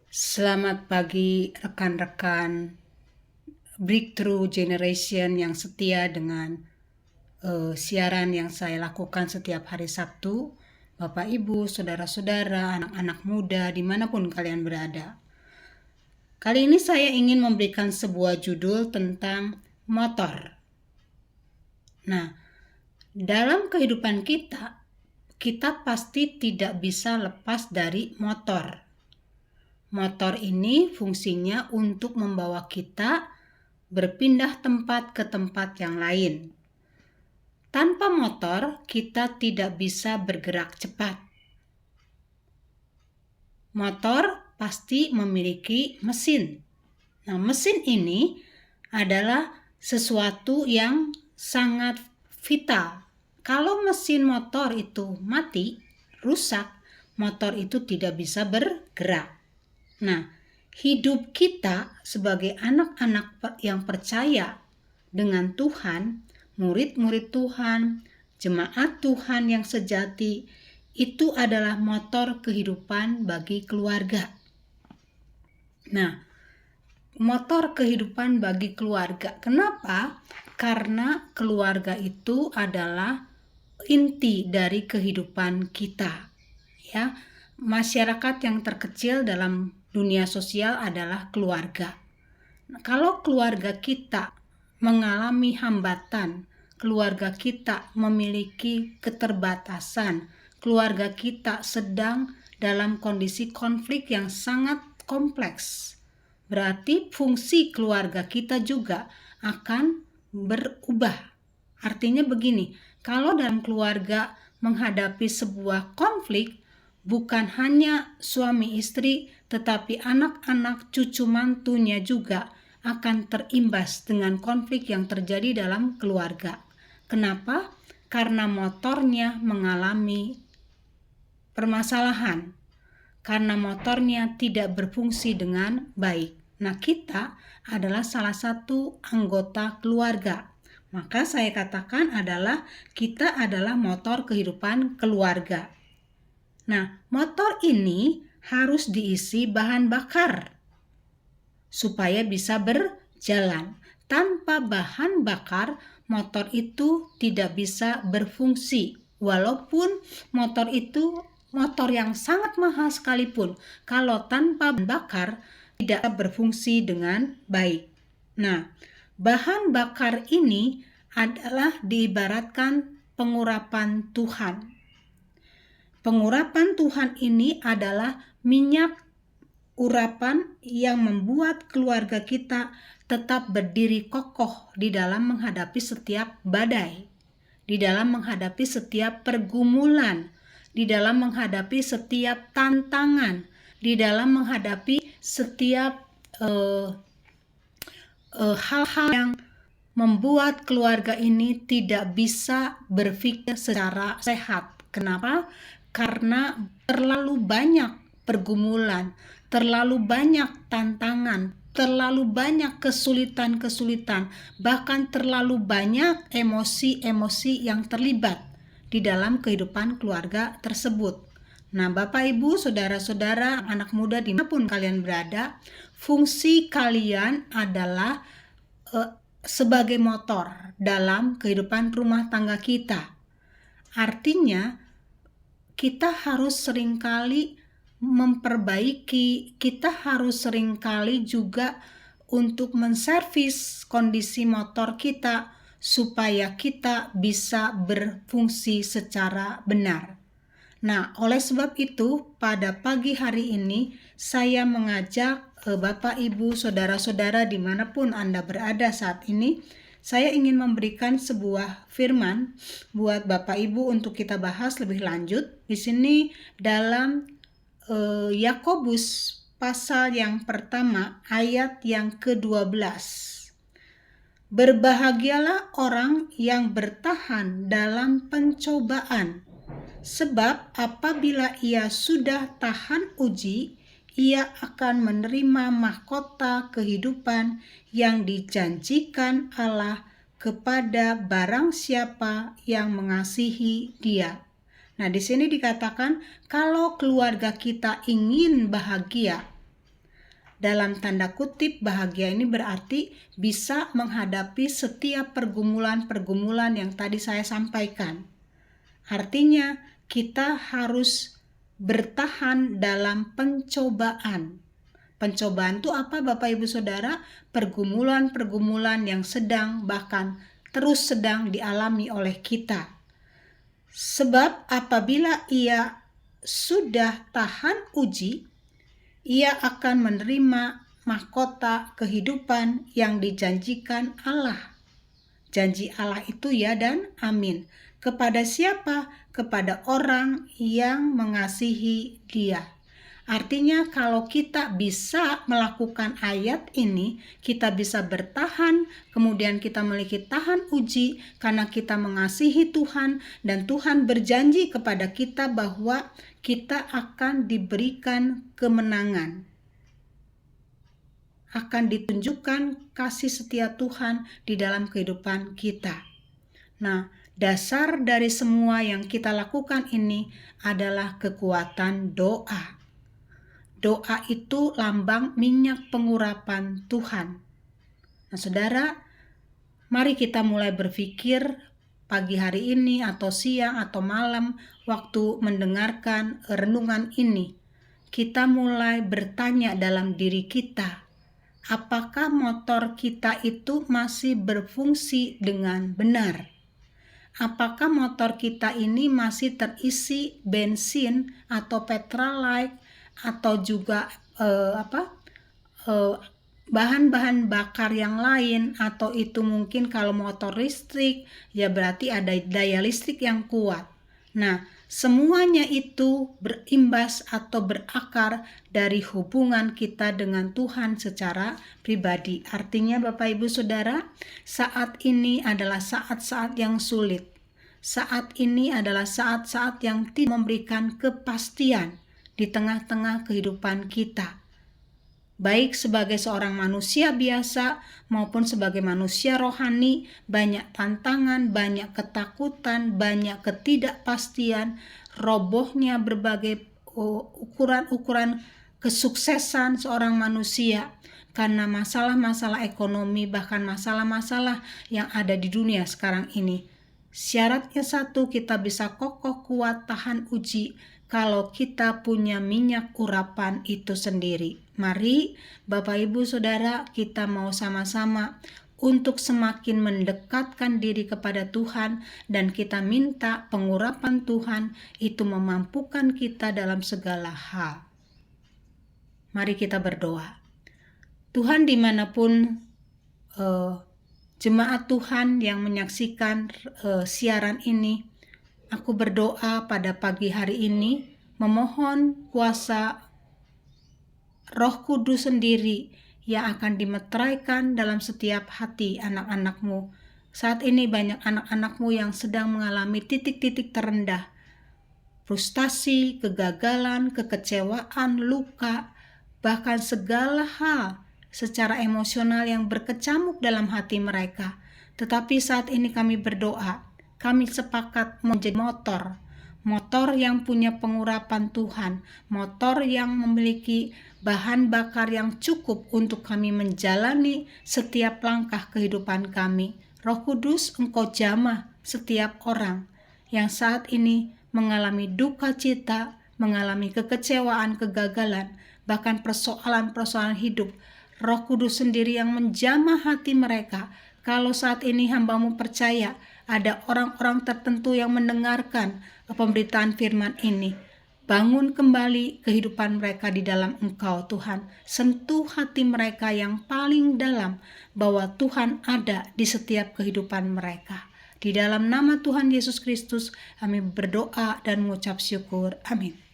Selamat pagi rekan-rekan Breakthrough Generation yang setia dengan siaran yang saya lakukan setiap hari Sabtu. Bapak, Ibu, Saudara-saudara, anak-anak muda, dimanapun kalian berada. Kali ini saya ingin memberikan sebuah judul tentang motor. Nah, dalam kehidupan kita pasti tidak bisa lepas dari motor. Motor ini fungsinya untuk membawa kita berpindah tempat ke tempat yang lain. Tanpa motor, kita tidak bisa bergerak cepat. Motor pasti memiliki mesin. Nah, mesin ini adalah sesuatu yang sangat vital. Kalau mesin motor itu mati, rusak, motor itu tidak bisa bergerak. Nah, hidup kita sebagai anak-anak yang percaya dengan Tuhan, murid-murid Tuhan, jemaat Tuhan yang sejati, itu adalah motor kehidupan bagi keluarga. Nah, motor kehidupan bagi keluarga. Kenapa? Karena keluarga itu adalah inti dari kehidupan kita. Ya, masyarakat yang terkecil dalam dunia sosial adalah keluarga. Nah, kalau keluarga kita mengalami hambatan, keluarga kita memiliki keterbatasan, keluarga kita sedang dalam kondisi konflik yang sangat kompleks, berarti fungsi keluarga kita juga akan berubah. Artinya begini, kalau dalam keluarga menghadapi sebuah konflik, bukan hanya suami istri, tetapi anak-anak cucu mantunya juga akan terimbas dengan konflik yang terjadi dalam keluarga. Kenapa? Karena motornya mengalami permasalahan, karena motornya tidak berfungsi dengan baik. Nah, kita adalah salah satu anggota keluarga. Maka saya katakan kita adalah motor kehidupan keluarga. Nah, motor ini harus diisi bahan bakar supaya bisa berjalan. Tanpa bahan bakar, motor itu tidak bisa berfungsi. Walaupun motor itu motor yang sangat mahal sekalipun, kalau tanpa bahan bakar tidak berfungsi dengan baik. Nah, bahan bakar ini adalah diibaratkan pengurapan Tuhan. Pengurapan Tuhan ini adalah minyak urapan yang membuat keluarga kita tetap berdiri kokoh di dalam menghadapi setiap badai, di dalam menghadapi setiap pergumulan, di dalam menghadapi setiap tantangan, di dalam menghadapi setiap hal-hal yang membuat keluarga ini tidak bisa berpikir secara sehat. Kenapa? Karena terlalu banyak pergumulan, terlalu banyak tantangan, terlalu banyak kesulitan-kesulitan, bahkan terlalu banyak emosi-emosi yang terlibat di dalam kehidupan keluarga tersebut. Nah, Bapak, Ibu, Saudara-saudara, anak muda dimanapun kalian berada, fungsi kalian adalah sebagai motor dalam kehidupan rumah tangga kita. Artinya, kita harus seringkali memperbaiki, kita harus seringkali juga untuk menservis kondisi motor kita supaya kita bisa berfungsi secara benar. Nah, oleh sebab itu, pada pagi hari ini saya mengajak Bapak, Ibu, Saudara-saudara dimanapun Anda berada saat ini, saya ingin memberikan sebuah firman buat Bapak Ibu untuk kita bahas lebih lanjut. Di sini dalam Yakobus pasal yang pertama ayat yang ke-12. Berbahagialah orang yang bertahan dalam pencobaan, sebab apabila ia sudah tahan uji, ia akan menerima mahkota kehidupan yang dijanjikan Allah kepada barang siapa yang mengasihi Dia. Nah, di sini dikatakan kalau keluarga kita ingin bahagia, Dalam tanda kutip, bahagia ini berarti bisa menghadapi setiap pergumulan-pergumulan yang tadi saya sampaikan. Artinya, kita harus bertahan dalam pencobaan. Pencobaan itu apa, Bapak Ibu Saudara? Pergumulan-pergumulan yang sedang, bahkan terus sedang dialami oleh kita. Sebab apabila ia sudah tahan uji, ia akan menerima mahkota kehidupan yang dijanjikan Allah. Janji Allah itu ya dan amin. Kepada siapa? Kepada orang yang mengasihi Dia. Artinya kalau kita bisa melakukan ayat ini, kita bisa bertahan, kemudian kita memiliki tahan uji karena kita mengasihi Tuhan, dan Tuhan berjanji kepada kita bahwa kita akan diberikan kemenangan. Akan ditunjukkan kasih setia Tuhan di dalam kehidupan kita. Nah, dasar dari semua yang kita lakukan ini adalah kekuatan doa. Doa itu lambang minyak pengurapan Tuhan. Nah, saudara, mari kita mulai berpikir pagi hari ini atau siang atau malam waktu mendengarkan renungan ini. Kita mulai bertanya dalam diri kita, apakah motor kita itu masih berfungsi dengan benar? Apakah motor kita ini masih terisi bensin atau petrolite atau juga bahan-bahan bakar yang lain, atau itu mungkin kalau motor listrik ya berarti ada daya listrik yang kuat. Nah, semuanya itu berimbas atau berakar dari hubungan kita dengan Tuhan secara pribadi. Artinya Bapak Ibu Saudara, saat ini adalah saat-saat yang sulit. Saat ini adalah saat-saat yang tidak memberikan kepastian di tengah-tengah kehidupan kita. Baik sebagai seorang manusia biasa maupun sebagai manusia rohani, banyak tantangan, banyak ketakutan, banyak ketidakpastian, robohnya berbagai ukuran-ukuran kesuksesan seorang manusia karena masalah-masalah ekonomi, bahkan masalah-masalah yang ada di dunia sekarang ini. Syaratnya satu, kita bisa kokoh, kuat, tahan uji kalau kita punya minyak urapan itu sendiri. Mari Bapak Ibu Saudara, kita mau sama-sama untuk semakin mendekatkan diri kepada Tuhan, dan kita minta pengurapan Tuhan itu memampukan kita dalam segala hal. Mari kita berdoa. Tuhan, dimanapun jemaat Tuhan yang menyaksikan siaran ini, aku berdoa pada pagi hari ini, memohon kuasa Roh Kudus sendiri yang akan dimeteraikan dalam setiap hati anak-anak-Mu. Saat ini banyak anak-anak-Mu yang sedang mengalami titik-titik terendah, frustasi, kegagalan, kekecewaan, luka, bahkan segala hal secara emosional yang berkecamuk dalam hati mereka. Tetapi saat ini kami berdoa, kami sepakat menjadi motor yang punya pengurapan Tuhan, motor yang memiliki bahan bakar yang cukup untuk kami menjalani setiap langkah kehidupan kami. Roh Kudus, Engkau jamah setiap orang yang saat ini mengalami duka cita, mengalami kekecewaan, kegagalan, bahkan persoalan-persoalan hidup. Roh Kudus sendiri yang menjamah hati mereka. Kalau saat ini hamba-Mu percaya ada orang-orang tertentu yang mendengarkan pemberitaan firman ini, bangun kembali kehidupan mereka di dalam Engkau, Tuhan. Sentuh hati mereka yang paling dalam bahwa Tuhan ada di setiap kehidupan mereka. Di dalam nama Tuhan Yesus Kristus kami berdoa dan mengucap syukur. Amin.